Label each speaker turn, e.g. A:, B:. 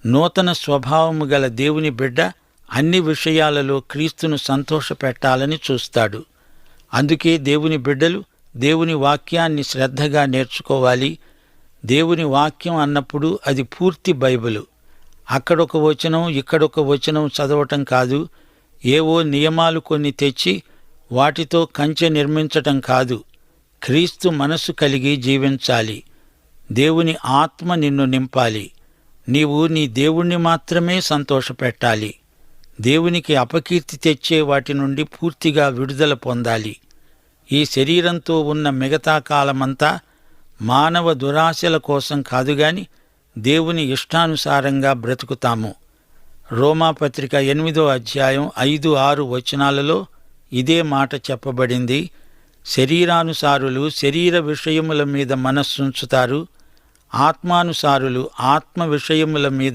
A: నూతన స్వభావము గల దేవుని బిడ్డ అన్ని విషయాలలో క్రీస్తును సంతోషపెట్టాలని చూస్తాడు. అందుకే దేవుని బిడ్డలు దేవుని వాక్యాన్ని శ్రద్ధగా నేర్చుకోవాలి. దేవుని వాక్యం అన్నప్పుడు అది పూర్తి బైబిలు. అక్కడొక వచనం ఇక్కడొక వచనం చదవటం కాదు. ఏవో నియమాలు కొన్ని తెచ్చి వాటితో కంచె నిర్మించటం కాదు. క్రీస్తు మనసు కలిగి జీవించాలి. దేవుని ఆత్మ నిన్ను నింపాలి. నీవు నీ దేవుణ్ణి మాత్రమే సంతోషపెట్టాలి. దేవునికి అపకీర్తి తెచ్చే వాటి నుండి పూర్తిగా విడుదల పొందాలి. ఈ శరీరంతో ఉన్న మిగతా కాలమంతా మానవ దురాశల కోసం కాదుగాని దేవుని ఇష్టానుసారంగా బ్రతుకుతాము. రోమాపత్రిక 8వ అధ్యాయం 5-6 వచనాలలో ఇదే మాట చెప్పబడింది. శరీరానుసారులు శరీర విషయముల మీద మనస్సుంచుతారు, ఆత్మానుసారులు ఆత్మ విషయముల మీద